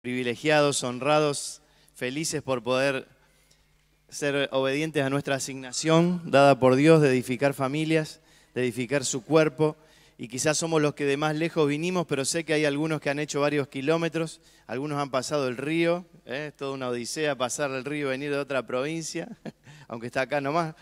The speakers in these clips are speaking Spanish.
privilegiados, honrados, felices por poder ser obedientes a nuestra asignación dada por Dios de edificar familias, de edificar su cuerpo. Y quizás somos los que de más lejos vinimos, pero sé que hay algunos que han hecho varios kilómetros, algunos han pasado el río, es toda una odisea pasar el río y venir de otra provincia, aunque está acá nomás.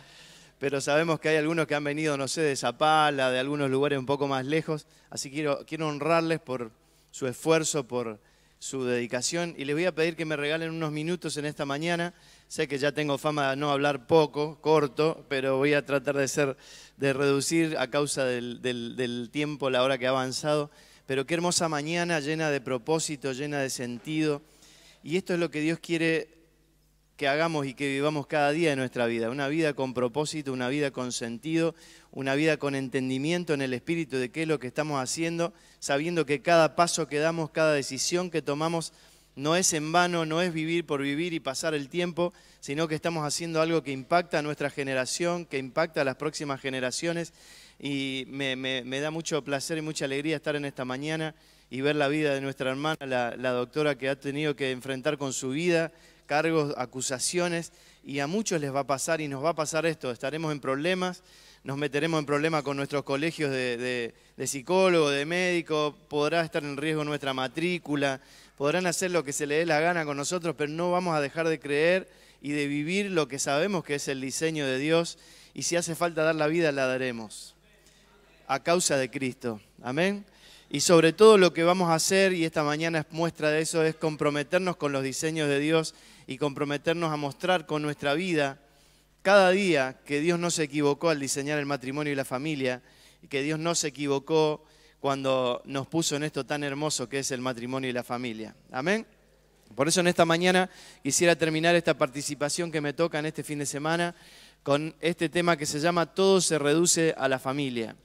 Pero sabemos que hay algunos que han venido, no sé, de Zapala, de algunos lugares un poco más lejos. Así que quiero honrarles por su esfuerzo, por su dedicación. Y les voy a pedir que me regalen unos minutos en esta mañana. Sé que ya tengo fama de no hablar poco, corto, pero voy a tratar de reducir a causa del tiempo, la hora que ha avanzado. Pero qué hermosa mañana, llena de propósito, llena de sentido. Y esto es lo que Dios quiere que hagamos y que vivamos cada día de nuestra vida. Una vida con propósito, una vida con sentido, una vida con entendimiento en el espíritu de qué es lo que estamos haciendo, sabiendo que cada paso que damos, cada decisión que tomamos, no es en vano, no es vivir por vivir y pasar el tiempo, sino que estamos haciendo algo que impacta a nuestra generación, que impacta a las próximas generaciones. Y me da mucho placer y mucha alegría estar en esta mañana y ver la vida de nuestra hermana, la doctora que ha tenido que enfrentar con su vida, cargos, acusaciones, y a muchos les va a pasar y nos va a pasar esto. Estaremos en problemas, nos meteremos en problemas con nuestros colegios de psicólogos, de médicos, podrá estar en riesgo nuestra matrícula, podrán hacer lo que se les dé la gana con nosotros, pero no vamos a dejar de creer y de vivir lo que sabemos que es el diseño de Dios, y si hace falta dar la vida, la daremos, a causa de Cristo. Amén. Y sobre todo lo que vamos a hacer, y esta mañana es muestra de eso, es comprometernos con los diseños de Dios y comprometernos a mostrar con nuestra vida cada día que Dios no se equivocó al diseñar el matrimonio y la familia, y que Dios no se equivocó cuando nos puso en esto tan hermoso que es el matrimonio y la familia. Amén. Por eso en esta mañana quisiera terminar esta participación que me toca en este fin de semana con este tema que se llama Todo se reduce a la familia.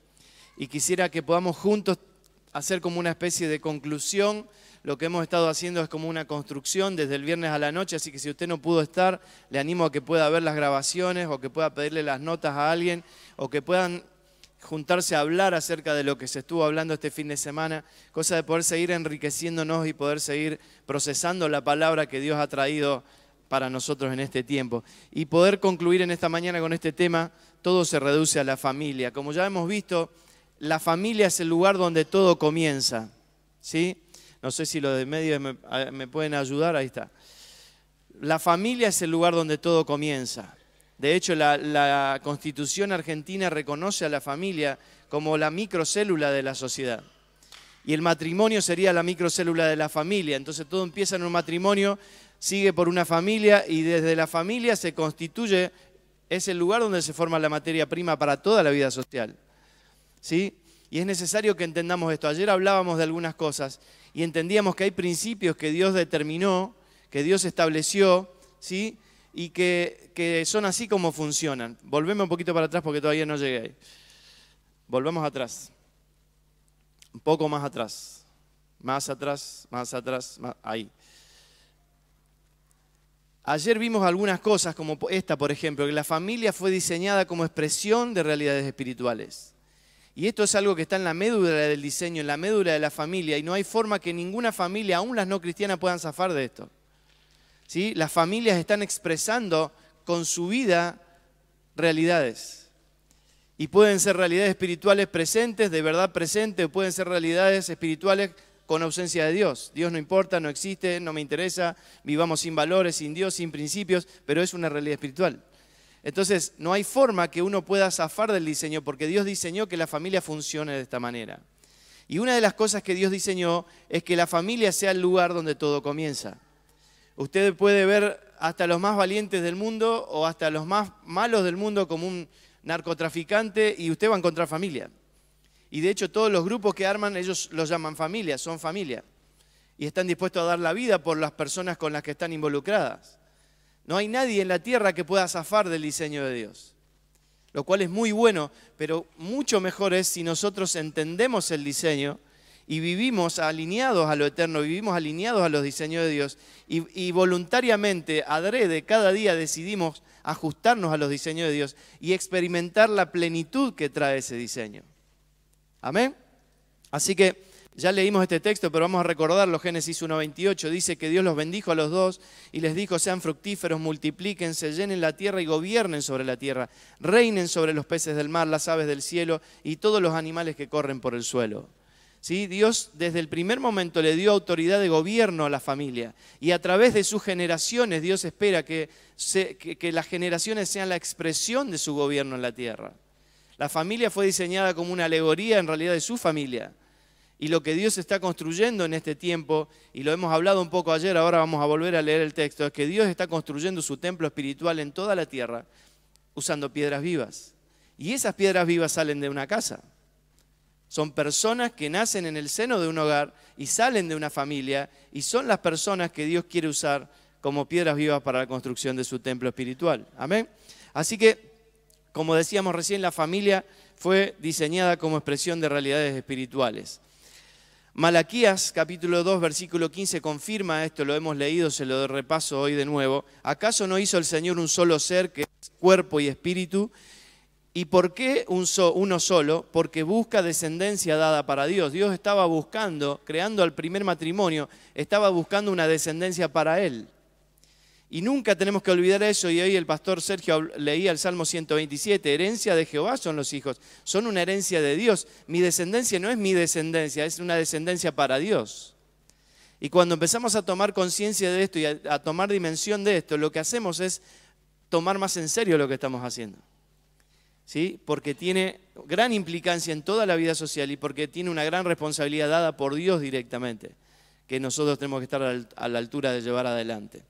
Y quisiera que podamos juntos hacer como una especie de conclusión. Lo que hemos estado haciendo es como una construcción desde el viernes a la noche, así que si usted no pudo estar, le animo a que pueda ver las grabaciones o que pueda pedirle las notas a alguien o que puedan juntarse a hablar acerca de lo que se estuvo hablando este fin de semana, cosa de poder seguir enriqueciéndonos y poder seguir procesando la palabra que Dios ha traído para nosotros en este tiempo. Y poder concluir en esta mañana con este tema, todo se reduce a la familia. Como ya hemos visto, la familia es el lugar donde todo comienza, ¿sí? No sé si los de medio me pueden ayudar, ahí está. La familia es el lugar donde todo comienza. De hecho, la Constitución argentina reconoce a la familia como la microcélula de la sociedad. Y el matrimonio sería la microcélula de la familia. Entonces todo empieza en un matrimonio, sigue por una familia y desde la familia se constituye, es el lugar donde se forma la materia prima para toda la vida social. ¿Sí? Y es necesario que entendamos esto. Ayer hablábamos de algunas cosas y entendíamos que hay principios que Dios determinó, que Dios estableció, ¿sí? Y que son así como funcionan. Volvemos un poquito para atrás porque todavía no llegué ahí. Volvamos atrás. Un poco más atrás. Más atrás, ahí. Ayer vimos algunas cosas como esta, por ejemplo, que la familia fue diseñada como expresión de realidades espirituales. Y esto es algo que está en la médula del diseño, en la médula de la familia, y no hay forma que ninguna familia, aún las no cristianas, puedan zafar de esto. ¿Sí? Las familias están expresando con su vida realidades. Y pueden ser realidades espirituales presentes, de verdad presentes, o pueden ser realidades espirituales con ausencia de Dios. Dios no importa, no existe, no me interesa, vivamos sin valores, sin Dios, sin principios, pero es una realidad espiritual. Entonces, no hay forma que uno pueda zafar del diseño, porque Dios diseñó que la familia funcione de esta manera. Y una de las cosas que Dios diseñó es que la familia sea el lugar donde todo comienza. Usted puede ver hasta los más valientes del mundo o hasta los más malos del mundo como un narcotraficante y usted va a encontrar familia. Y de hecho todos los grupos que arman, ellos los llaman familia, son familia. Y están dispuestos a dar la vida por las personas con las que están involucradas. No hay nadie en la tierra que pueda zafar del diseño de Dios, lo cual es muy bueno, pero mucho mejor es si nosotros entendemos el diseño y vivimos alineados a lo eterno, vivimos alineados a los diseños de Dios y voluntariamente, adrede, cada día decidimos ajustarnos a los diseños de Dios y experimentar la plenitud que trae ese diseño. Amén. Así que Ya leímos este texto, pero vamos a recordarlo. Génesis 1:28 dice que Dios los bendijo a los dos y les dijo: sean fructíferos, multiplíquense, llenen la tierra y gobiernen sobre la tierra. Reinen sobre los peces del mar, las aves del cielo y todos los animales que corren por el suelo. ¿Sí? Dios desde el primer momento le dio autoridad de gobierno a la familia. Y a través de sus generaciones Dios espera que las generaciones sean la expresión de su gobierno en la tierra. La familia fue diseñada como una alegoría en realidad de su familia. Y lo que Dios está construyendo en este tiempo, y lo hemos hablado un poco ayer, ahora vamos a volver a leer el texto, es que Dios está construyendo su templo espiritual en toda la tierra usando piedras vivas. Y esas piedras vivas salen de una casa. Son personas que nacen en el seno de un hogar y salen de una familia y son las personas que Dios quiere usar como piedras vivas para la construcción de su templo espiritual. Amén. Así que, como decíamos recién, la familia fue diseñada como expresión de realidades espirituales. Malaquías capítulo 2 versículo 15 confirma esto, lo hemos leído, se lo repaso hoy de nuevo. ¿Acaso no hizo el Señor un solo ser que es cuerpo y espíritu? ¿Y por qué uno solo? Porque busca descendencia dada para Dios. Dios estaba buscando, creando el primer matrimonio, estaba buscando una descendencia para Él. Y nunca tenemos que olvidar eso, y hoy el pastor Sergio leía el Salmo 127, herencia de Jehová son los hijos, son una herencia de Dios. Mi descendencia no es mi descendencia, es una descendencia para Dios. Y cuando empezamos a tomar conciencia de esto y a tomar dimensión de esto, lo que hacemos es tomar más en serio lo que estamos haciendo. ¿Sí? Porque tiene gran implicancia en toda la vida social y porque tiene una gran responsabilidad dada por Dios directamente, que nosotros tenemos que estar a la altura de llevar adelante.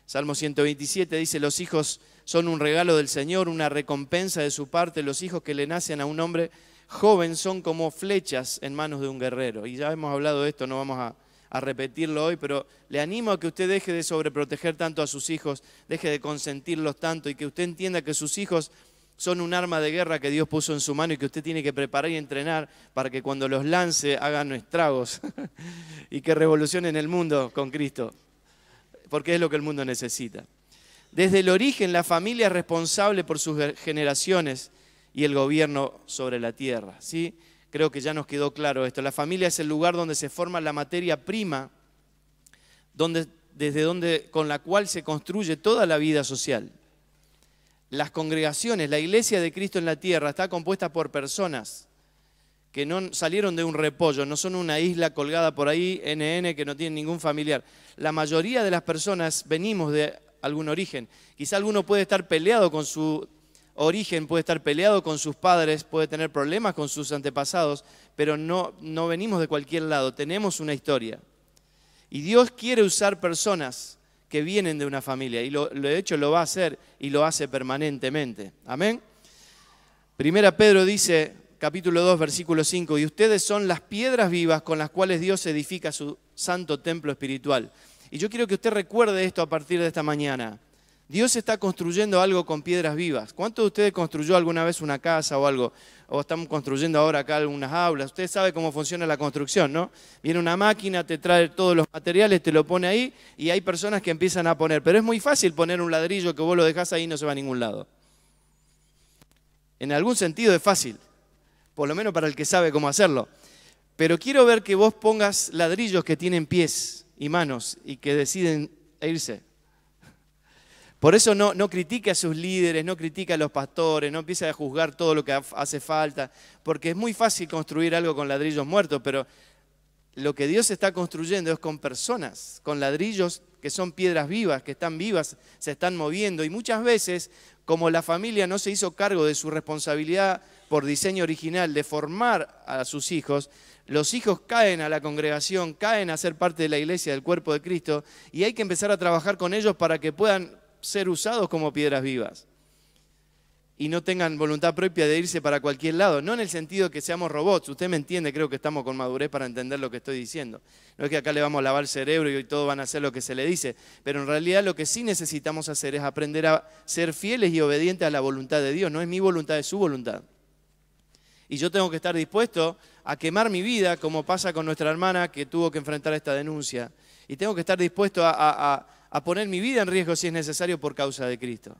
Salmo 127 dice: los hijos son un regalo del Señor, una recompensa de su parte. Los hijos que le nacen a un hombre joven son como flechas en manos de un guerrero. Y ya hemos hablado de esto, no vamos a repetirlo hoy, pero le animo a que usted deje de sobreproteger tanto a sus hijos, deje de consentirlos tanto y que usted entienda que sus hijos son un arma de guerra que Dios puso en su mano y que usted tiene que preparar y entrenar para que cuando los lance hagan estragos y que revolucionen el mundo con Cristo, porque es lo que el mundo necesita. Desde el origen, la familia es responsable por sus generaciones y el gobierno sobre la tierra. ¿Sí? Creo que ya nos quedó claro esto. La familia es el lugar donde se forma la materia prima, con la cual se construye toda la vida social. Las congregaciones, la iglesia de Cristo en la tierra está compuesta por personas que no salieron de un repollo, no son una isla colgada por ahí, NN, que no tienen ningún familiar. La mayoría de las personas venimos de algún origen. Quizá alguno puede estar peleado con su origen, puede estar peleado con sus padres, puede tener problemas con sus antepasados, pero no venimos de cualquier lado, tenemos una historia. Y Dios quiere usar personas que vienen de una familia, y de hecho lo va a hacer y lo hace permanentemente. Amén. Primera Pedro dice, capítulo 2, versículo 5, y ustedes son las piedras vivas con las cuales Dios edifica su santo templo espiritual. Y yo quiero que usted recuerde esto a partir de esta mañana. Dios está construyendo algo con piedras vivas. ¿Cuántos de ustedes construyó alguna vez una casa o algo? O estamos construyendo ahora acá algunas aulas. Usted sabe cómo funciona la construcción, ¿no? Viene una máquina, te trae todos los materiales, te lo pone ahí y hay personas que empiezan a poner. Pero es muy fácil poner un ladrillo que vos lo dejás ahí y no se va a ningún lado. En algún sentido es fácil, por lo menos para el que sabe cómo hacerlo. Pero quiero ver que vos pongas ladrillos que tienen pies y manos y que deciden irse. Por eso no critique a sus líderes, no critique a los pastores, no empiece a juzgar todo lo que hace falta, porque es muy fácil construir algo con ladrillos muertos, pero lo que Dios está construyendo es con personas, con ladrillos que son piedras vivas, que están vivas, se están moviendo. Y muchas veces, como la familia no se hizo cargo de su responsabilidad por diseño original de formar a sus hijos, los hijos caen a la congregación, caen a ser parte de la iglesia, del cuerpo de Cristo, y hay que empezar a trabajar con ellos para que puedan ser usados como piedras vivas y no tengan voluntad propia de irse para cualquier lado, no en el sentido que seamos robots, usted me entiende, creo que estamos con madurez para entender lo que estoy diciendo, no es que acá le vamos a lavar el cerebro y hoy todos van a hacer lo que se le dice, pero en realidad lo que sí necesitamos hacer es aprender a ser fieles y obedientes a la voluntad de Dios, no es mi voluntad, es su voluntad. Y yo tengo que estar dispuesto a quemar mi vida, como pasa con nuestra hermana que tuvo que enfrentar esta denuncia, y tengo que estar dispuesto a poner mi vida en riesgo si es necesario por causa de Cristo.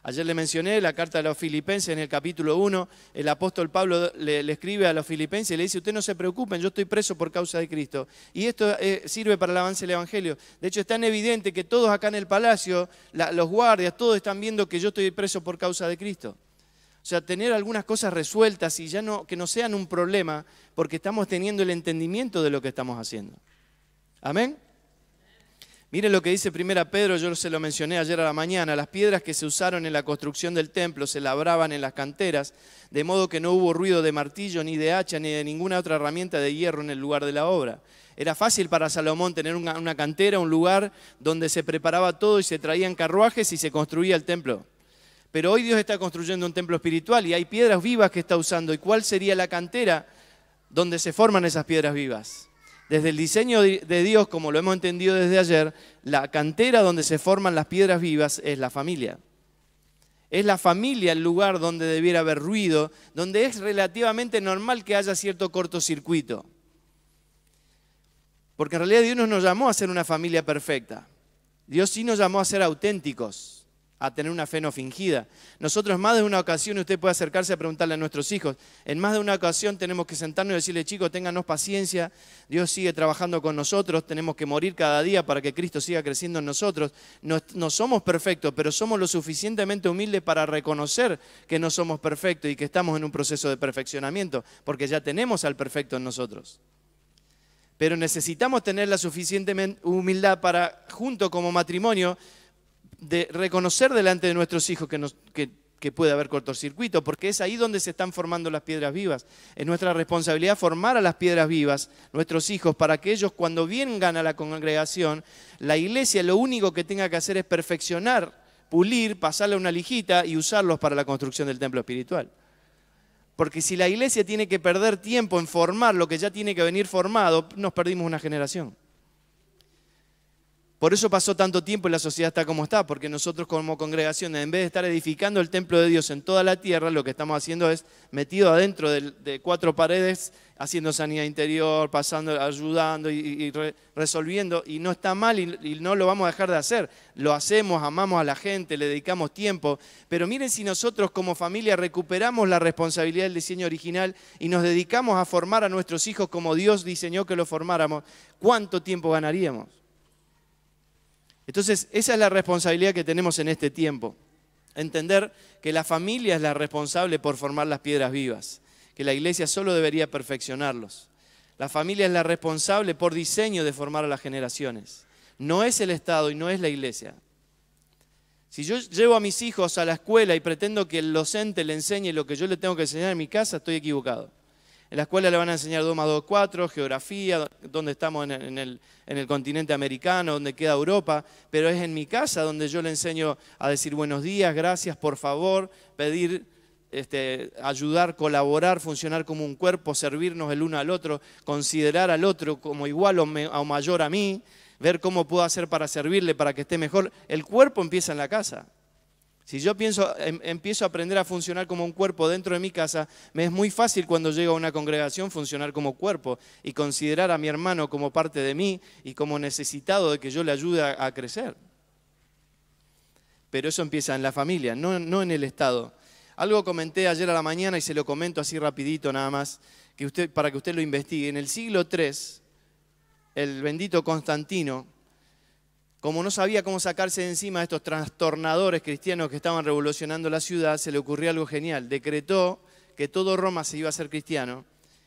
Ayer le mencioné la carta a los Filipenses en el capítulo 1. El apóstol Pablo le escribe a los Filipenses y le dice, ustedes no se preocupen, yo estoy preso por causa de Cristo. Y esto sirve para el avance del Evangelio. De hecho, es tan evidente que todos acá en el palacio, los guardias, todos están viendo que yo estoy preso por causa de Cristo. O sea, tener algunas cosas resueltas y ya no, que no sean un problema porque estamos teniendo el entendimiento de lo que estamos haciendo. ¿Amén? Miren lo que dice 1 Pedro, yo se lo mencioné ayer a la mañana. Las piedras que se usaron en la construcción del templo se labraban en las canteras, de modo que no hubo ruido de martillo, ni de hacha, ni de ninguna otra herramienta de hierro en el lugar de la obra. Era fácil para Salomón tener una cantera, un lugar donde se preparaba todo y se traían carruajes y se construía el templo. Pero hoy Dios está construyendo un templo espiritual y hay piedras vivas que está usando. ¿Y cuál sería la cantera donde se forman esas piedras vivas? Desde el diseño de Dios, como lo hemos entendido desde ayer, la cantera donde se forman las piedras vivas es la familia. Es la familia el lugar donde debiera haber ruido, donde es relativamente normal que haya cierto cortocircuito. Porque en realidad Dios no nos llamó a ser una familia perfecta. Dios sí nos llamó a ser auténticos, a tener una fe no fingida. Nosotros más de una ocasión, usted puede acercarse a preguntarle a nuestros hijos, en más de una ocasión tenemos que sentarnos y decirle, chicos, ténganos paciencia, Dios sigue trabajando con nosotros, tenemos que morir cada día para que Cristo siga creciendo en nosotros. No somos perfectos, pero somos lo suficientemente humildes para reconocer que no somos perfectos y que estamos en un proceso de perfeccionamiento, porque ya tenemos al perfecto en nosotros. Pero necesitamos tener la suficiente humildad para, junto como matrimonio, de reconocer delante de nuestros hijos que puede haber cortocircuito, porque es ahí donde se están formando las piedras vivas. Es nuestra responsabilidad formar a las piedras vivas, nuestros hijos, para que ellos cuando vengan a la congregación, la iglesia lo único que tenga que hacer es perfeccionar, pulir, pasarle una lijita y usarlos para la construcción del templo espiritual. Porque si la iglesia tiene que perder tiempo en formar lo que ya tiene que venir formado, nos perdimos una generación. Por eso pasó tanto tiempo y la sociedad está como está, porque nosotros como congregación, en vez de estar edificando el templo de Dios en toda la tierra, lo que estamos haciendo es metido adentro de 4 paredes, haciendo sanidad interior, pasando, ayudando y resolviendo, y no está mal y no lo vamos a dejar de hacer. Lo hacemos, amamos a la gente, le dedicamos tiempo, pero miren si nosotros como familia recuperamos la responsabilidad del diseño original y nos dedicamos a formar a nuestros hijos como Dios diseñó que lo formáramos, ¿cuánto tiempo ganaríamos? Entonces, esa es la responsabilidad que tenemos en este tiempo. Entender que la familia es la responsable por formar las piedras vivas, que la iglesia solo debería perfeccionarlos. La familia es la responsable por diseño de formar a las generaciones. No es el Estado y no es la iglesia. Si yo llevo a mis hijos a la escuela y pretendo que el docente le enseñe lo que yo le tengo que enseñar en mi casa, estoy equivocado. En la escuela le van a enseñar 2 más 2, 4, geografía, dónde estamos en el continente americano, dónde queda Europa, pero es en mi casa donde yo le enseño a decir buenos días, gracias, por favor, pedir, ayudar, colaborar, funcionar como un cuerpo, servirnos el uno al otro, considerar al otro como igual o mayor a mí, ver cómo puedo hacer para servirle, para que esté mejor. El cuerpo empieza en la casa. Si yo empiezo a aprender a funcionar como un cuerpo dentro de mi casa, me es muy fácil cuando llego a una congregación funcionar como cuerpo y considerar a mi hermano como parte de mí y como necesitado de que yo le ayude a crecer. Pero eso empieza en la familia, no en el Estado. Algo comenté ayer a la mañana y se lo comento así rapidito nada más, para que usted lo investigue. En el siglo III, el bendito Constantino, como no sabía cómo sacarse de encima de estos trastornadores cristianos que estaban revolucionando la ciudad, se le ocurrió algo genial. Decretó que todo Roma se iba a hacer cristiano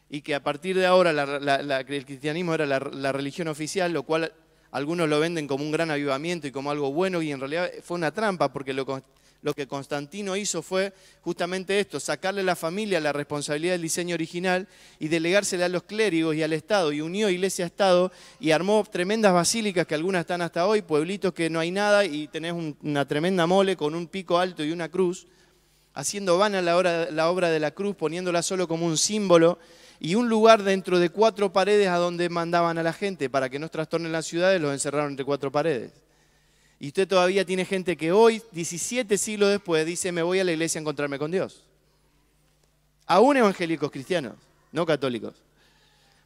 y que a partir de ahora el cristianismo era la religión oficial, lo cual algunos lo venden como un gran avivamiento y como algo bueno, y en realidad fue una trampa, porque lo que Constantino hizo fue justamente esto, sacarle a la familia la responsabilidad del diseño original y delegársela a los clérigos y al Estado, y unió iglesia a Estado y armó tremendas basílicas que algunas están hasta hoy, pueblitos que no hay nada y tenés una tremenda mole con un pico alto y una cruz, haciendo vana la obra de la cruz, poniéndola solo como un símbolo y un lugar dentro de 4 paredes a donde mandaban a la gente para que no trastornen las ciudades, los encerraron entre 4 paredes. Y usted todavía tiene gente que hoy, 17 siglos después, dice, me voy a la iglesia a encontrarme con Dios. Aún evangélicos cristianos, no católicos.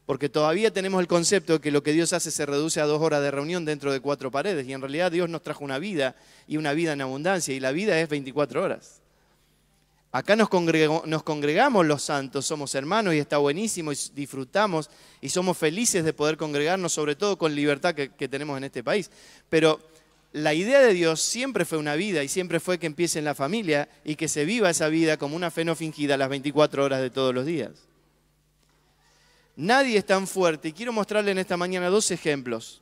Porque todavía tenemos el concepto de que lo que Dios hace se reduce a 2 horas de reunión dentro de 4 paredes. Y en realidad Dios nos trajo una vida y una vida en abundancia. Y la vida es 24 horas. Acá nos congregamos los santos, somos hermanos y está buenísimo y disfrutamos y somos felices de poder congregarnos, sobre todo con libertad que tenemos en este país. Pero la idea de Dios siempre fue una vida y siempre fue que empiece en la familia y que se viva esa vida como una fe no fingida las 24 horas de todos los días. Nadie es tan fuerte, y quiero mostrarle en esta mañana 2 ejemplos,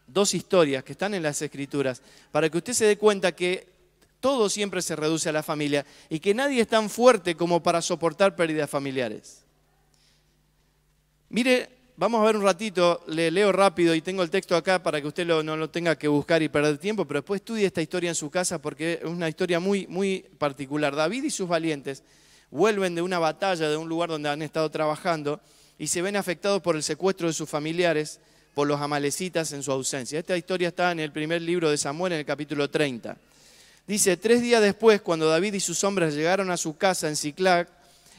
2 historias que están en las Escrituras, para que usted se dé cuenta que todo siempre se reduce a la familia y que nadie es tan fuerte como para soportar pérdidas familiares. Mire, vamos a ver un ratito, le leo rápido y tengo el texto acá para que usted no lo tenga que buscar y perder tiempo, pero después estudie esta historia en su casa porque es una historia muy, muy particular. David y sus valientes vuelven de una batalla, de un lugar donde han estado trabajando, y se ven afectados por el secuestro de sus familiares por los amalecitas en su ausencia. Esta historia está en el primer libro de Samuel, en el capítulo 30. Dice, 3 días después, cuando David y sus hombres llegaron a su casa en Siclag,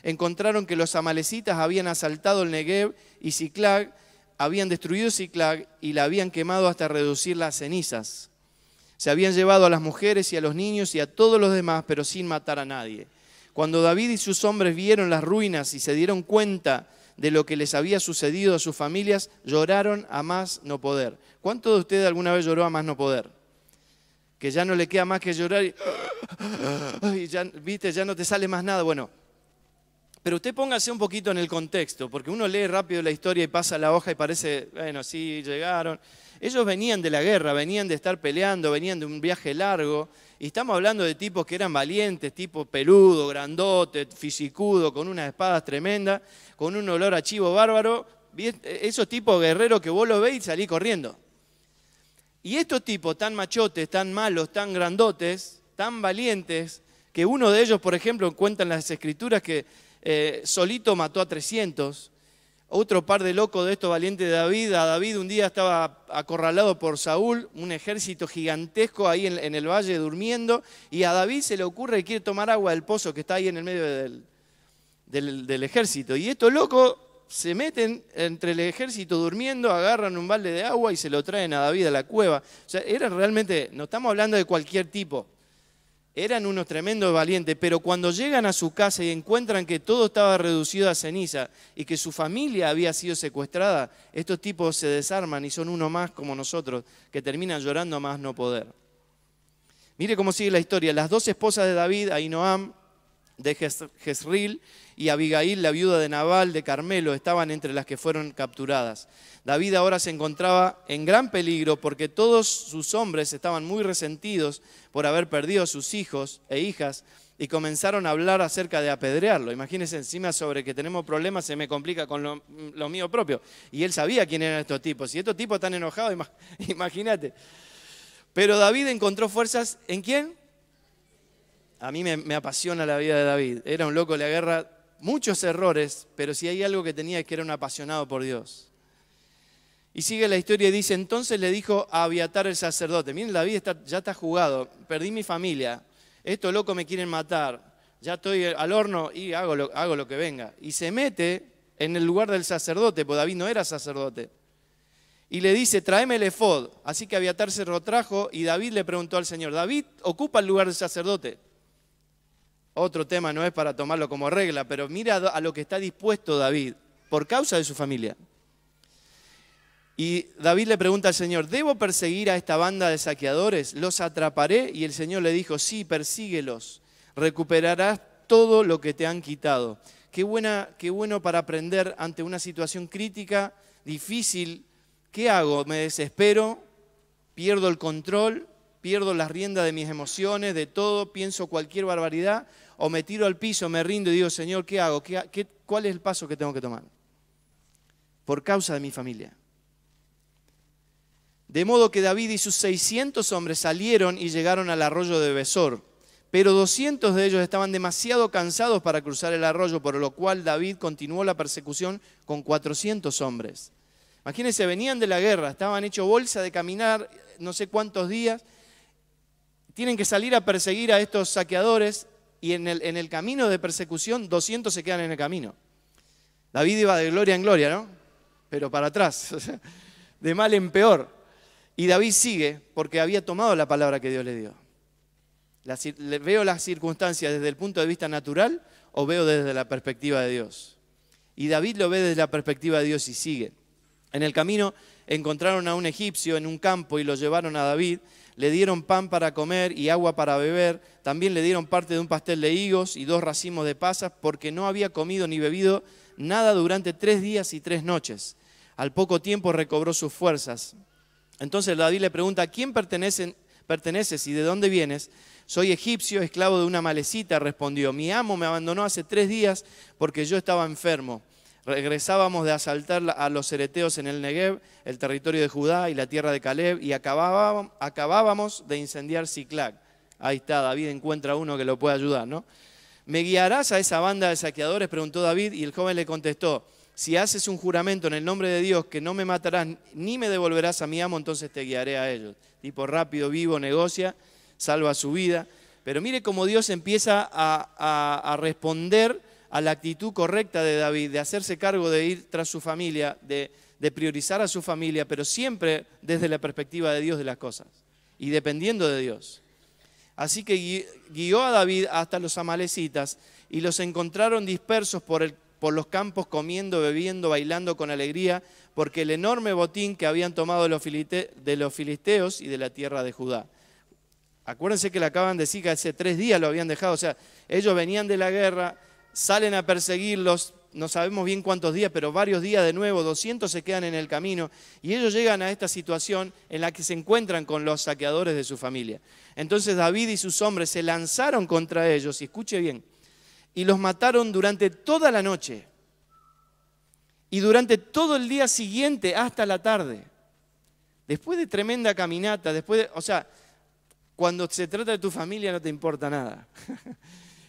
encontraron que los amalecitas habían asaltado el Negev y Siclag, habían destruido Siclag y la habían quemado hasta reducir las cenizas. Se habían llevado a las mujeres y a los niños y a todos los demás, pero sin matar a nadie. Cuando David y sus hombres vieron las ruinas y se dieron cuenta de lo que les había sucedido a sus familias, lloraron a más no poder. ¿Cuántos de ustedes alguna vez lloró a más no poder? Que ya no le queda más que llorar y ya, ¿viste? Ya no te sale más nada. Bueno, pero usted póngase un poquito en el contexto, porque uno lee rápido la historia y pasa la hoja y parece, bueno, sí, llegaron. Ellos venían de la guerra, venían de estar peleando, venían de un viaje largo, y estamos hablando de tipos que eran valientes, tipo peludo, grandote, fisicudo, con unas espadas tremendas, con un olor a chivo bárbaro, esos tipos guerreros que vos los veis y salís corriendo. Y estos tipos tan machotes, tan malos, tan grandotes, tan valientes, que uno de ellos, por ejemplo, cuenta en las Escrituras que solito mató a 300. Otro par de locos de estos valientes de David. A David un día estaba acorralado por Saúl, un ejército gigantesco ahí en el valle durmiendo, y a David se le ocurre que quiere tomar agua del pozo que está ahí en el medio del ejército. Y estos locos se meten entre el ejército durmiendo, agarran un balde de agua y se lo traen a David a la cueva. O sea, eran realmente, no estamos hablando de cualquier tipo, eran unos tremendos valientes, pero cuando llegan a su casa y encuentran que todo estaba reducido a ceniza y que su familia había sido secuestrada, estos tipos se desarman y son uno más como nosotros, que terminan llorando a más no poder. Mire cómo sigue la historia. Las 2 esposas de David, Ahinoam de Jezreel y Abigail, la viuda de Nabal de Carmelo, estaban entre las que fueron capturadas. David ahora se encontraba en gran peligro porque todos sus hombres estaban muy resentidos por haber perdido a sus hijos e hijas y comenzaron a hablar acerca de apedrearlo. Imagínense, encima sobre que tenemos problemas se me complica con lo mío propio. Y él sabía quién eran estos tipos. Si estos tipos están enojados, imagínate. Pero David encontró fuerzas, ¿en quién? A mí me apasiona la vida de David. Era un loco de la guerra, muchos errores, pero si hay algo que tenía es que era un apasionado por Dios. Y sigue la historia y dice, entonces le dijo a Abiatar el sacerdote, miren, David ya está jugado, perdí mi familia, estos locos me quieren matar, ya estoy al horno y hago lo que venga. Y se mete en el lugar del sacerdote, porque David no era sacerdote. Y le dice, tráeme el efod. Así que Abiatar se lo trajo y David le preguntó al Señor, David ocupa el lugar del sacerdote. Otro tema, no es para tomarlo como regla, pero mira a lo que está dispuesto David por causa de su familia. Y David le pregunta al Señor, ¿debo perseguir a esta banda de saqueadores? ¿Los atraparé? Y el Señor le dijo, sí, persíguelos, recuperarás todo lo que te han quitado. Qué bueno para aprender ante una situación crítica, difícil. ¿Qué hago? ¿Me desespero? ¿Pierdo el control? ¿Pierdo las riendas de mis emociones, de todo? ¿Pienso cualquier barbaridad? ¿O me tiro al piso, me rindo y digo, Señor, ¿qué hago? ¿Cuál es el paso que tengo que tomar? Por causa de mi familia. De modo que David y sus 600 hombres salieron y llegaron al arroyo de Besor. Pero 200 de ellos estaban demasiado cansados para cruzar el arroyo, por lo cual David continuó la persecución con 400 hombres. Imagínense, venían de la guerra, estaban hechos bolsa de caminar no sé cuántos días, tienen que salir a perseguir a estos saqueadores y en el camino de persecución 200 se quedan en el camino. David iba de gloria en gloria, ¿no? pero para atrás, o sea, de mal en peor. Y David sigue porque había tomado la palabra que Dios le dio. ¿Veo las circunstancias desde el punto de vista natural o veo desde la perspectiva de Dios? Y David lo ve desde la perspectiva de Dios y sigue. En el camino encontraron a un egipcio en un campo y lo llevaron a David. Le dieron pan para comer y agua para beber. También le dieron parte de un pastel de higos y 2 racimos de pasas porque no había comido ni bebido nada durante 3 días y 3 noches. Al poco tiempo recobró sus fuerzas. Entonces David le pregunta, ¿a quién perteneces y de dónde vienes? Soy egipcio, esclavo de una malecita, respondió. Mi amo me abandonó hace 3 días porque yo estaba enfermo. Regresábamos de asaltar a los cereteos en el Negev, el territorio de Judá y la tierra de Caleb, y acabábamos de incendiar Siclag. Ahí está, David encuentra uno que lo puede ayudar, ¿no? ¿Me guiarás a esa banda de saqueadores?, preguntó David, y el joven le contestó, si haces un juramento en el nombre de Dios que no me matarás ni me devolverás a mi amo, entonces te guiaré a ellos. Tipo rápido, vivo, negocia, salva su vida. Pero mire cómo Dios empieza a responder a la actitud correcta de David, de hacerse cargo de ir tras su familia, de priorizar a su familia, pero siempre desde la perspectiva de Dios de las cosas y dependiendo de Dios. Así que guió a David hasta los amalecitas y los encontraron dispersos por los campos, comiendo, bebiendo, bailando con alegría, porque el enorme botín que habían tomado de los filisteos y de la tierra de Judá. Acuérdense que le acaban de decir que hace 3 días lo habían dejado, o sea, ellos venían de la guerra, salen a perseguirlos, no sabemos bien cuántos días, pero varios días de nuevo, 200 se quedan en el camino, y ellos llegan a esta situación en la que se encuentran con los saqueadores de su familia. Entonces David y sus hombres se lanzaron contra ellos, y escuche bien, y los mataron durante toda la noche, y durante todo el día siguiente hasta la tarde. Después de tremenda caminata, o sea, cuando se trata de tu familia no te importa nada.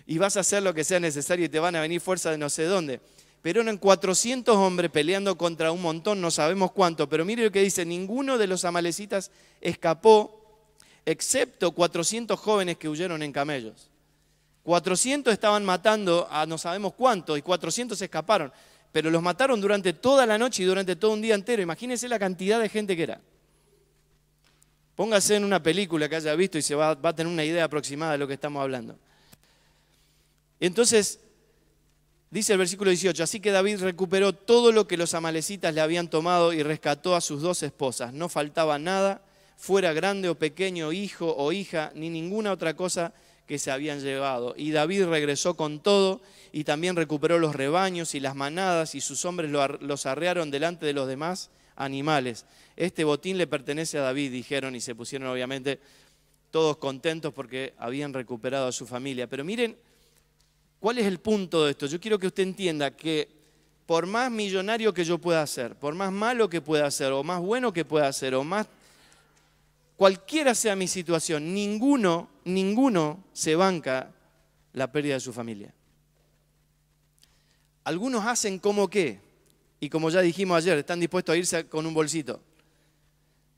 Y vas a hacer lo que sea necesario y te van a venir fuerzas de no sé dónde. Pero eran 400 hombres peleando contra un montón, no sabemos cuánto. Pero mire lo que dice, ninguno de los amalecitas escapó, excepto 400 jóvenes que huyeron en camellos. 400 estaban matando a no sabemos cuánto y 400 escaparon. Pero los mataron durante toda la noche y durante todo un día entero. Imagínense la cantidad de gente que era. Póngase en una película que haya visto y se va a tener una idea aproximada de lo que estamos hablando. Entonces, dice el versículo 18, así que David recuperó todo lo que los amalecitas le habían tomado y rescató a sus 2 esposas. No faltaba nada, fuera grande o pequeño, hijo o hija, ni ninguna otra cosa que se habían llevado. Y David regresó con todo y también recuperó los rebaños y las manadas y sus hombres los arrearon delante de los demás animales. Este botín le pertenece a David, dijeron, y se pusieron obviamente todos contentos porque habían recuperado a su familia. Pero miren, ¿cuál es el punto de esto? Yo quiero que usted entienda que por más millonario que yo pueda ser, por más malo que pueda ser, o más bueno que pueda ser, o más... cualquiera sea mi situación, ninguno se banca la pérdida de su familia. Algunos hacen como que, y como ya dijimos ayer, están dispuestos a irse con un bolsito.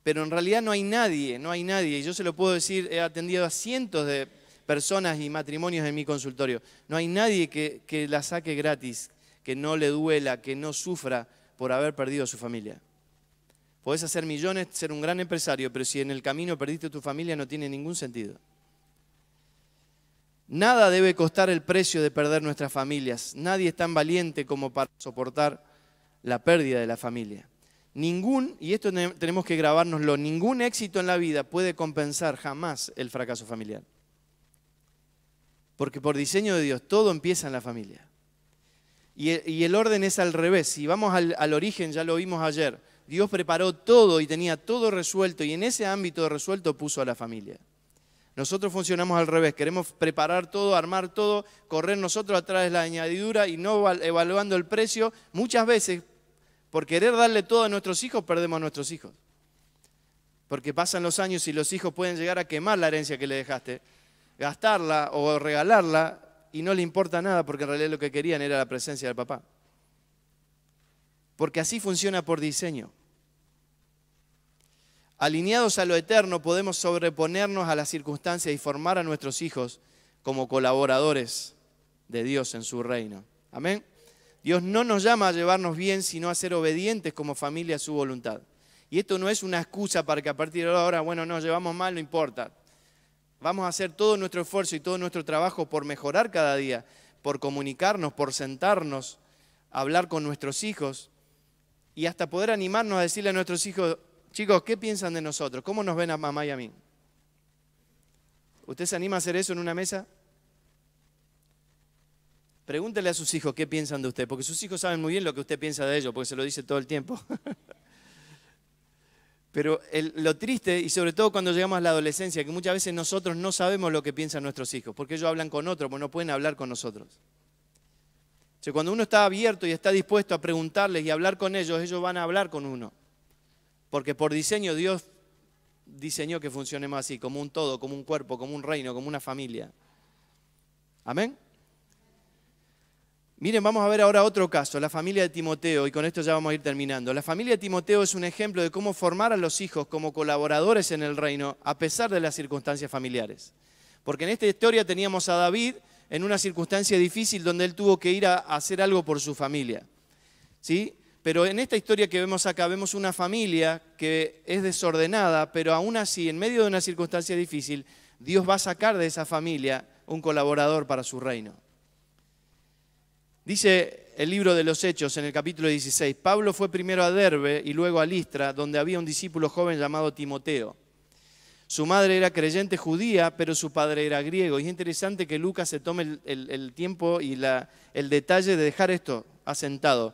Pero en realidad no hay nadie, y yo se lo puedo decir, he atendido a cientos de personas y matrimonios en mi consultorio. No hay nadie que la saque gratis, que no le duela, que no sufra por haber perdido a su familia. Podés hacer millones, ser un gran empresario, pero si en el camino perdiste tu familia no tiene ningún sentido. Nada debe costar el precio de perder nuestras familias. Nadie es tan valiente como para soportar la pérdida de la familia. Y esto tenemos que grabárnoslo, ningún éxito en la vida puede compensar jamás el fracaso familiar. Porque por diseño de Dios todo empieza en la familia. Y el orden es al revés. Si vamos al origen, ya lo vimos ayer, Dios preparó todo y tenía todo resuelto y en ese ámbito resuelto puso a la familia. Nosotros funcionamos al revés, queremos preparar todo, armar todo, correr nosotros atrás de la añadidura y no evaluando el precio. Muchas veces, por querer darle todo a nuestros hijos, perdemos a nuestros hijos. Porque pasan los años y los hijos pueden llegar a quemar la herencia que le dejaste, gastarla o regalarla y no le importa nada porque en realidad lo que querían era la presencia del papá. Porque así funciona por diseño. Alineados a lo eterno podemos sobreponernos a las circunstancias y formar a nuestros hijos como colaboradores de Dios en su reino. Amén. Dios no nos llama a llevarnos bien, sino a ser obedientes como familia a su voluntad. Y esto no es una excusa para que a partir de ahora, bueno, nos llevamos mal, no importa. Vamos a hacer todo nuestro esfuerzo y todo nuestro trabajo por mejorar cada día, por comunicarnos, por sentarnos, hablar con nuestros hijos y hasta poder animarnos a decirle a nuestros hijos, chicos, ¿qué piensan de nosotros? ¿Cómo nos ven a mamá y a mí? ¿Usted se anima a hacer eso en una mesa? Pregúntele a sus hijos qué piensan de usted, porque sus hijos saben muy bien lo que usted piensa de ellos, porque se lo dice todo el tiempo. Pero lo triste, y sobre todo cuando llegamos a la adolescencia, que muchas veces nosotros no sabemos lo que piensan nuestros hijos, porque ellos hablan con otros, porque no pueden hablar con nosotros. O sea, cuando uno está abierto y está dispuesto a preguntarles y hablar con ellos, ellos van a hablar con uno. Porque por diseño Dios diseñó que funcionemos así, como un todo, como un cuerpo, como un reino, como una familia. ¿Amén? Miren, vamos a ver ahora otro caso, la familia de Timoteo, y con esto ya vamos a ir terminando. La familia de Timoteo es un ejemplo de cómo formar a los hijos como colaboradores en el reino, a pesar de las circunstancias familiares. Porque en esta historia teníamos a David en una circunstancia difícil donde él tuvo que ir a hacer algo por su familia. ¿Sí? Pero en esta historia que vemos acá, vemos una familia que es desordenada, pero aún así, en medio de una circunstancia difícil, Dios va a sacar de esa familia un colaborador para su reino. Dice el libro de los Hechos en el capítulo 16, Pablo fue primero a Derbe y luego a Listra, donde había un discípulo joven llamado Timoteo. Su madre era creyente judía, pero su padre era griego. Y es interesante que Lucas se tome el tiempo y el detalle de dejar esto asentado.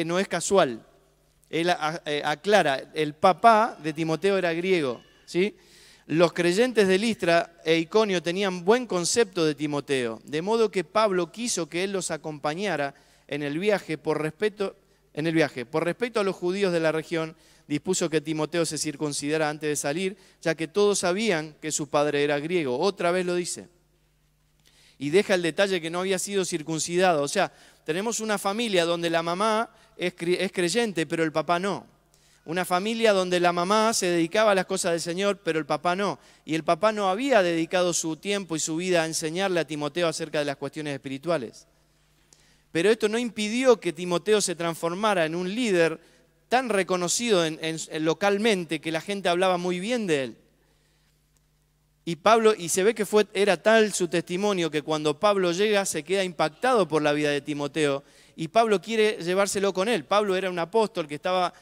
No es casual. Él aclara, el papá de Timoteo era griego, ¿sí? Los creyentes de Listra e Iconio tenían buen concepto de Timoteo, de modo que Pablo quiso que él los acompañara en el viaje por respeto a los judíos de la región. Dispuso que Timoteo se circuncidara antes de salir, ya que todos sabían que su padre era griego. Otra vez lo dice. Y deja el detalle que no había sido circuncidado. O sea, tenemos una familia donde la mamá es creyente, pero el papá no. Una familia donde la mamá se dedicaba a las cosas del Señor, pero el papá no. Y el papá no había dedicado su tiempo y su vida a enseñarle a Timoteo acerca de las cuestiones espirituales. Pero esto no impidió que Timoteo se transformara en un líder tan reconocido localmente que la gente hablaba muy bien de él. Y se ve que era tal su testimonio que cuando Pablo llega se queda impactado por la vida de Timoteo y Pablo quiere llevárselo con él. Pablo era un apóstol que estaba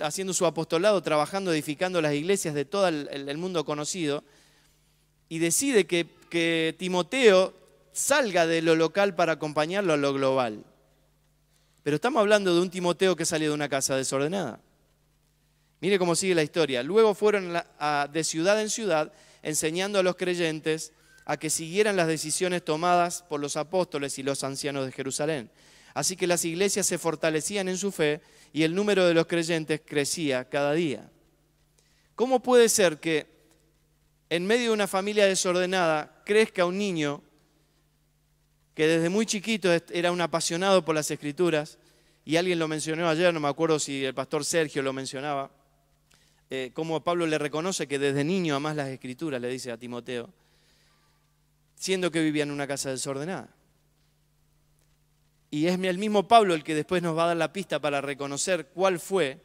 haciendo su apostolado, trabajando, edificando las iglesias de todo el mundo conocido, y decide que Timoteo salga de lo local para acompañarlo a lo global. Pero estamos hablando de un Timoteo que salió de una casa desordenada. Mire cómo sigue la historia. Luego fueron de ciudad en ciudad enseñando a los creyentes a que siguieran las decisiones tomadas por los apóstoles y los ancianos de Jerusalén. Así que las iglesias se fortalecían en su fe y el número de los creyentes crecía cada día. ¿Cómo puede ser que en medio de una familia desordenada crezca un niño que desde muy chiquito era un apasionado por las Escrituras? Y alguien lo mencionó ayer, no me acuerdo si el pastor Sergio lo mencionaba, cómo Pablo le reconoce que desde niño amás las Escrituras, le dice a Timoteo, siendo que vivía en una casa desordenada. Y es el mismo Pablo el que después nos va a dar la pista para reconocer cuál fue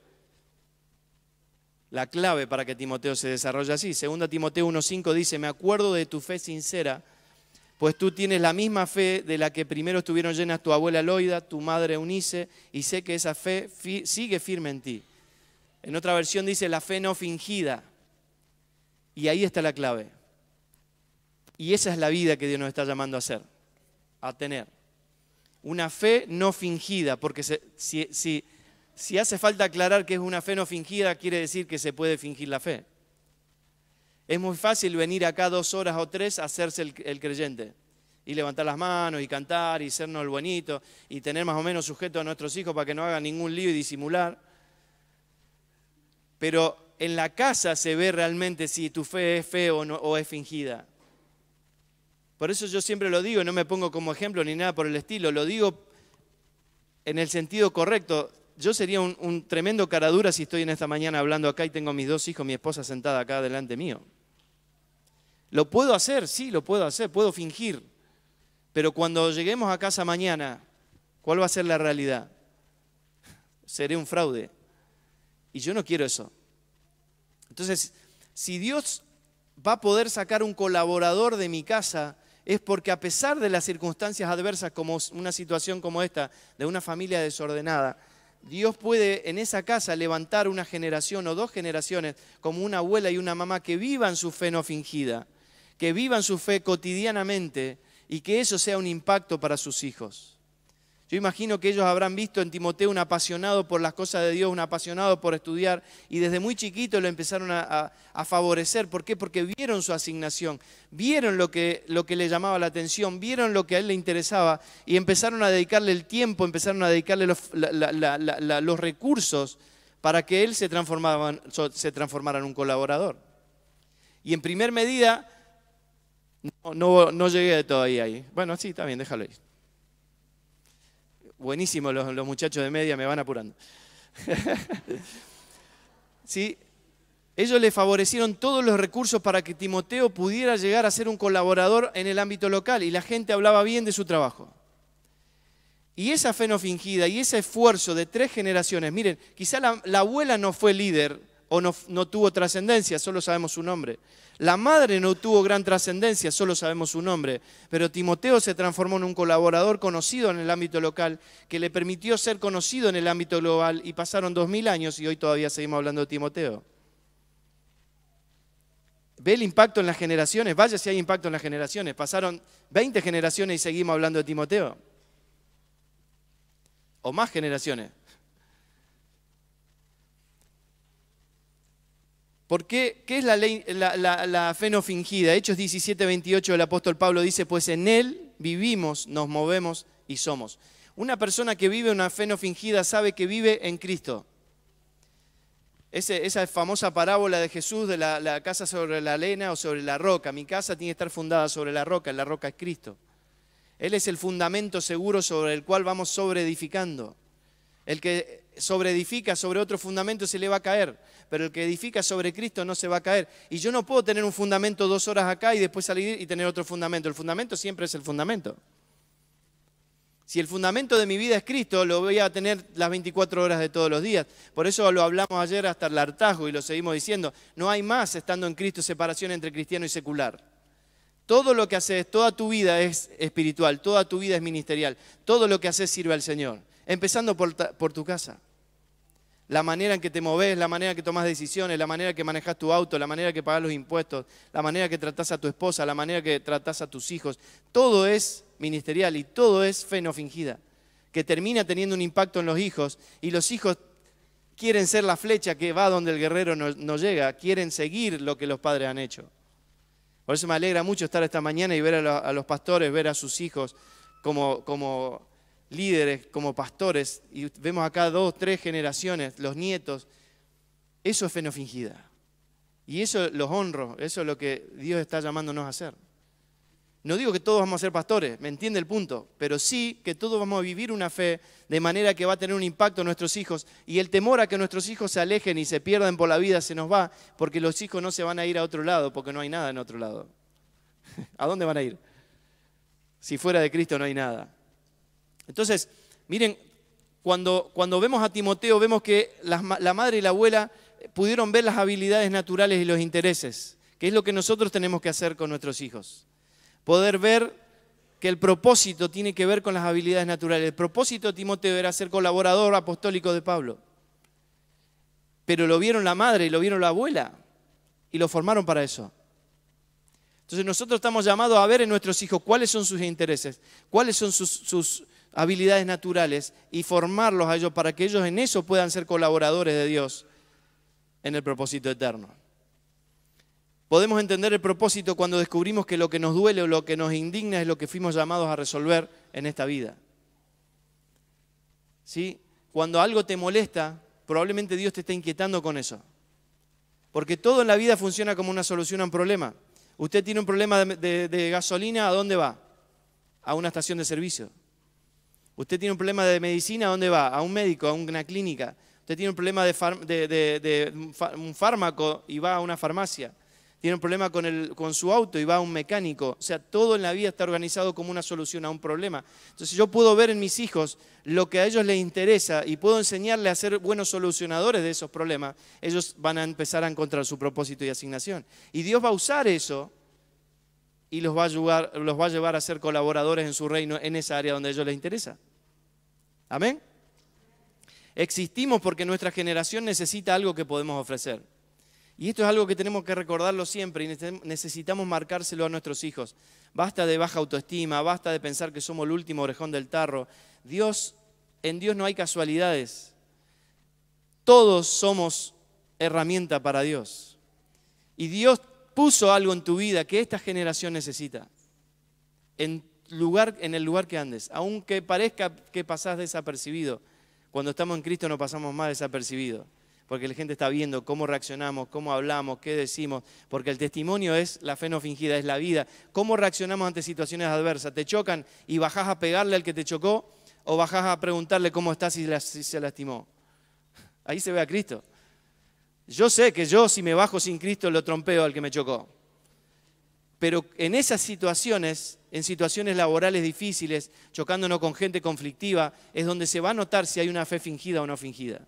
la clave para que Timoteo se desarrolle así. Segunda Timoteo 1:5 dice, me acuerdo de tu fe sincera, pues tú tienes la misma fe de la que primero estuvieron llenas tu abuela Loida, tu madre Eunice, y sé que esa fe sigue firme en ti. En otra versión dice la fe no fingida. Y ahí está la clave. Y esa es la vida que Dios nos está llamando a tener. Una fe no fingida, porque si hace falta aclarar que es una fe no fingida, quiere decir que se puede fingir la fe. Es muy fácil venir acá 2 horas o 3 a hacerse el creyente y levantar las manos y cantar y sernos el buenito y tener más o menos sujeto a nuestros hijos para que no hagan ningún lío y disimular. Pero en la casa se ve realmente si tu fe es fe o es fingida. Por eso yo siempre lo digo, no me pongo como ejemplo ni nada por el estilo, lo digo en el sentido correcto. Yo sería un tremendo caradura si estoy en esta mañana hablando acá y tengo a mis 2 hijos, mi esposa sentada acá delante mío. ¿Lo puedo hacer? Sí, lo puedo hacer, puedo fingir. Pero cuando lleguemos a casa mañana ¿Cuál va a ser la realidad? Seré un fraude. Y yo no quiero eso. Entonces, si Dios va a poder sacar un colaborador de mi casa, es porque a pesar de las circunstancias adversas, como una situación como esta, de una familia desordenada, Dios puede en esa casa levantar una generación o dos generaciones, como una abuela y una mamá, que vivan su fe no fingida, que vivan su fe cotidianamente y que eso sea un impacto para sus hijos. Yo imagino que ellos habrán visto en Timoteo un apasionado por las cosas de Dios, un apasionado por estudiar, y desde muy chiquito lo empezaron a favorecer. ¿Por qué? Porque vieron su asignación, vieron lo que le llamaba la atención, vieron lo que a él le interesaba y empezaron a dedicarle el tiempo, empezaron a dedicarle los recursos para que él se transformara en un colaborador. Y en primer medida, no llegué todavía ahí. Bueno, sí, está bien, déjalo ahí. Buenísimo, los muchachos de media me van apurando. ¿Sí? Ellos le favorecieron todos los recursos para que Timoteo pudiera llegar a ser un colaborador en el ámbito local y la gente hablaba bien de su trabajo. Y esa fe no fingida y ese esfuerzo de 3 generaciones, miren, quizá la abuela no fue líder o no tuvo trascendencia, solo sabemos su nombre. La madre no tuvo gran trascendencia, solo sabemos su nombre. Pero Timoteo se transformó en un colaborador conocido en el ámbito local, que le permitió ser conocido en el ámbito global, y pasaron 2000 años y hoy todavía seguimos hablando de Timoteo. ¿Ve el impacto en las generaciones? Vaya si hay impacto en las generaciones. Pasaron 20 generaciones y seguimos hablando de Timoteo. O más generaciones. ¿Por qué? ¿Qué es la fe no fingida? Hechos 17:28 el apóstol Pablo dice, pues en Él vivimos, nos movemos y somos. Una persona que vive una fe no fingida sabe que vive en Cristo. Esa famosa parábola de Jesús de la casa sobre la arena o sobre la roca. Mi casa tiene que estar fundada sobre la roca es Cristo. Él es el fundamento seguro sobre el cual vamos sobreedificando. El que sobreedifica sobre otro fundamento se le va a caer, pero el que edifica sobre Cristo no se va a caer. Y yo no puedo tener un fundamento 2 horas acá y después salir y tener otro fundamento. El fundamento siempre es el fundamento. Si el fundamento de mi vida es Cristo, lo voy a tener las 24 horas de todos los días. Por eso lo hablamos ayer hasta el hartazgo y lo seguimos diciendo. No hay más, estando en Cristo, separación entre cristiano y secular. Todo lo que haces, toda tu vida es espiritual, toda tu vida es ministerial. Todo lo que haces sirve al Señor. Empezando por tu casa. La manera en que te moves, la manera en que tomas decisiones, la manera en que manejas tu auto, la manera en que pagas los impuestos, la manera en que tratás a tu esposa, la manera en que tratás a tus hijos. Todo es ministerial y todo es fe no fingida, que termina teniendo un impacto en los hijos, y los hijos quieren ser la flecha que va donde el guerrero no llega, quieren seguir lo que los padres han hecho. Por eso me alegra mucho estar esta mañana y ver a los pastores, ver a sus hijos como líderes, como pastores, y vemos acá 2, 3 generaciones, los nietos. Eso es fe no fingida. Y eso los honro, eso es lo que Dios está llamándonos a hacer. No digo que todos vamos a ser pastores, me entiende el punto, pero sí que todos vamos a vivir una fe de manera que va a tener un impacto en nuestros hijos, y el temor a que nuestros hijos se alejen y se pierdan por la vida se nos va, porque los hijos no se van a ir a otro lado, porque no hay nada en otro lado. ¿A dónde van a ir? Si fuera de Cristo no hay nada. Entonces, miren, cuando vemos a Timoteo, vemos que la madre y la abuela pudieron ver las habilidades naturales y los intereses, que es lo que nosotros tenemos que hacer con nuestros hijos. Poder ver que el propósito tiene que ver con las habilidades naturales. El propósito de Timoteo era ser colaborador apostólico de Pablo. Pero lo vieron la madre y lo vieron la abuela y lo formaron para eso. Entonces nosotros estamos llamados a ver en nuestros hijos cuáles son sus intereses, cuáles son sus habilidades naturales, y formarlos a ellos para que ellos en eso puedan ser colaboradores de Dios en el propósito eterno. Podemos entender el propósito cuando descubrimos que lo que nos duele o lo que nos indigna es lo que fuimos llamados a resolver en esta vida. ¿Sí? Cuando algo te molesta, probablemente Dios te está inquietando con eso. Porque todo en la vida funciona como una solución a un problema. Usted tiene un problema de gasolina, ¿a dónde va? A una estación de servicio. Usted tiene un problema de medicina, ¿a dónde va? A un médico, a una clínica. Usted tiene un problema de un fármaco y va a una farmacia. tiene un problema con su auto y va a un mecánico. O sea, todo en la vida está organizado como una solución a un problema. Entonces yo puedo ver en mis hijos lo que a ellos les interesa y puedo enseñarles a ser buenos solucionadores de esos problemas. Ellos van a empezar a encontrar su propósito y asignación. Y Dios va a usar eso y los va a llevar a ser colaboradores en su reino en esa área donde a ellos les interesa. ¿Amén? Existimos porque nuestra generación necesita algo que podemos ofrecer. Y esto es algo que tenemos que recordarlo siempre y necesitamos marcárselo a nuestros hijos. Basta de baja autoestima, basta de pensar que somos el último orejón del tarro. En Dios no hay casualidades. Todos somos herramienta para Dios. Y Dios puso algo en tu vida que esta generación necesita. En el lugar que andes, aunque parezca que pasás desapercibido, cuando estamos en Cristo no pasamos más desapercibidos. Porque la gente está viendo cómo reaccionamos, cómo hablamos, qué decimos, porque el testimonio es la fe no fingida, es la vida. ¿Cómo reaccionamos ante situaciones adversas? ¿Te chocan y bajás a pegarle al que te chocó o bajás a preguntarle cómo está si se lastimó? Ahí se ve a Cristo. Yo sé que si me bajo sin Cristo lo trompeo al que me chocó. Pero en esas situaciones, en situaciones laborales difíciles, chocándonos con gente conflictiva, es donde se va a notar si hay una fe fingida o no fingida.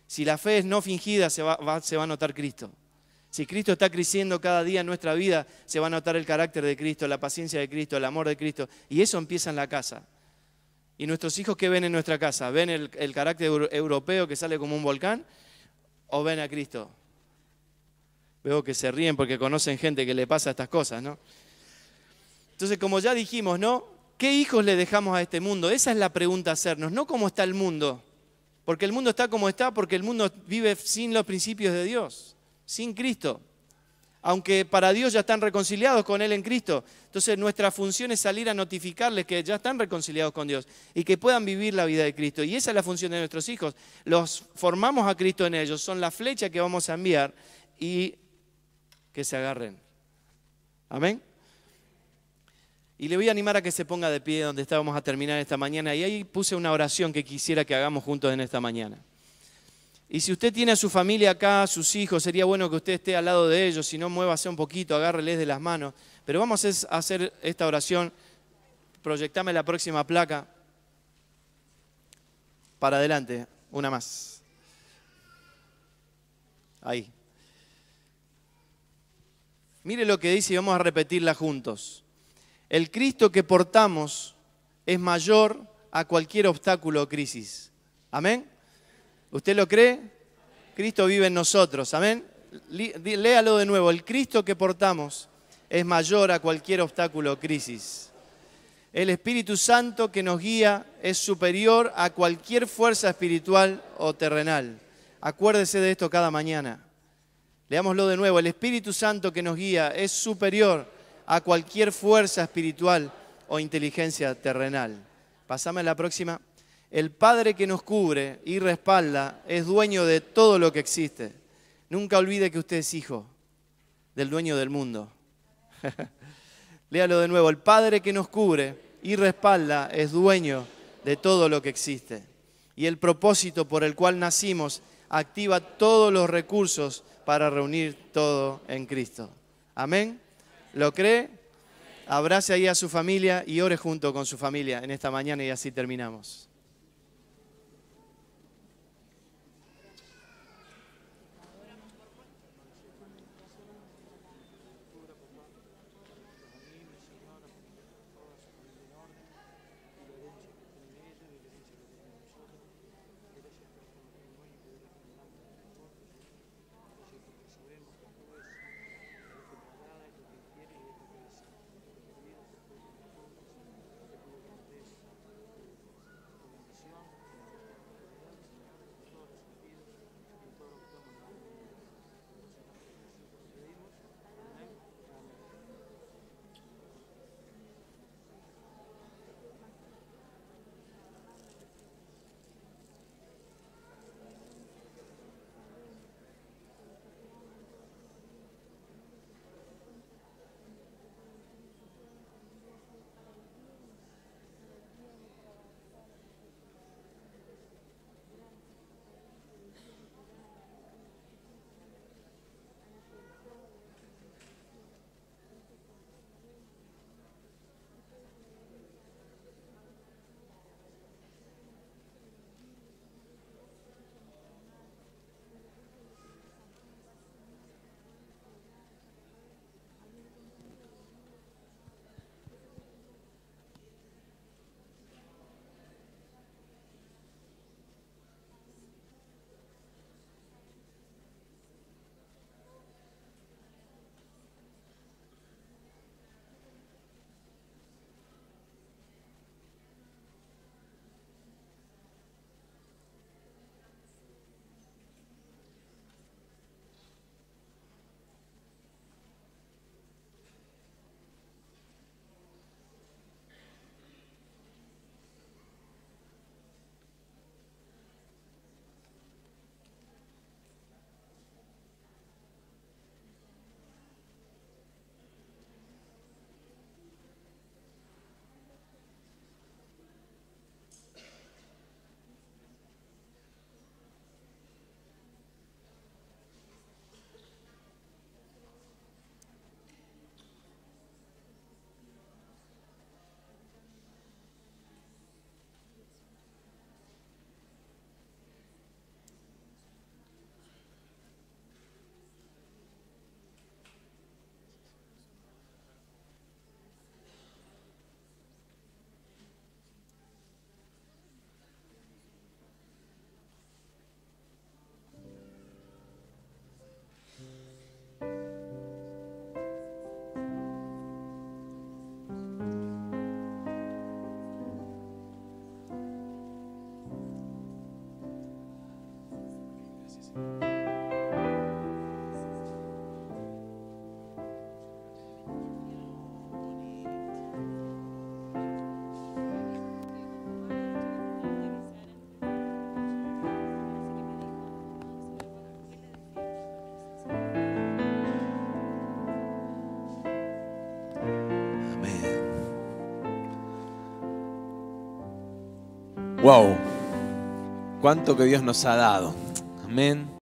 Si la fe es no fingida, se va a notar Cristo. Si Cristo está creciendo cada día en nuestra vida, se va a notar el carácter de Cristo, la paciencia de Cristo, el amor de Cristo. Y eso empieza en la casa. ¿Y nuestros hijos qué ven en nuestra casa? ¿Ven el carácter europeo que sale como un volcán? ¿O ven a Cristo? Veo que se ríen porque conocen gente que le pasa estas cosas, ¿no? Entonces, como ya dijimos, ¿no? ¿Qué hijos le dejamos a este mundo? Esa es la pregunta a hacernos, no cómo está el mundo. Porque el mundo está como está, porque el mundo vive sin los principios de Dios, sin Cristo. Aunque para Dios ya están reconciliados con Él en Cristo. Entonces nuestra función es salir a notificarles que ya están reconciliados con Dios y que puedan vivir la vida de Cristo. Y esa es la función de nuestros hijos. Los formamos a Cristo en ellos, son la flecha que vamos a enviar y que se agarren. Amén. Y le voy a animar a que se ponga de pie donde estábamos a terminar esta mañana. Y ahí puse una oración que quisiera que hagamos juntos en esta mañana. Y si usted tiene a su familia acá, a sus hijos, sería bueno que usted esté al lado de ellos. Si no, muévase un poquito, agárreles de las manos. Pero vamos a hacer esta oración. Proyectame la próxima placa. Para adelante, una más. Ahí. Mire lo que dice y vamos a repetirla juntos. El Cristo que portamos es mayor a cualquier obstáculo o crisis. ¿Amén? ¿Usted lo cree? Cristo vive en nosotros. ¿Amén? Léalo de nuevo. El Cristo que portamos es mayor a cualquier obstáculo o crisis. El Espíritu Santo que nos guía es superior a cualquier fuerza espiritual o terrenal. Acuérdese de esto cada mañana. Leámoslo de nuevo. El Espíritu Santo que nos guía es superior a cualquier fuerza espiritual o inteligencia terrenal. Pasame a la próxima. El Padre que nos cubre y respalda es dueño de todo lo que existe. Nunca olvide que usted es hijo del dueño del mundo. Léalo de nuevo. El Padre que nos cubre y respalda es dueño de todo lo que existe. Y el propósito por el cual nacimos activa todos los recursos para reunir todo en Cristo. Amén. ¿Lo cree? Abrace ahí a su familia y ore junto con su familia en esta mañana y así terminamos. Wow, cuánto que Dios nos ha dado. Amén.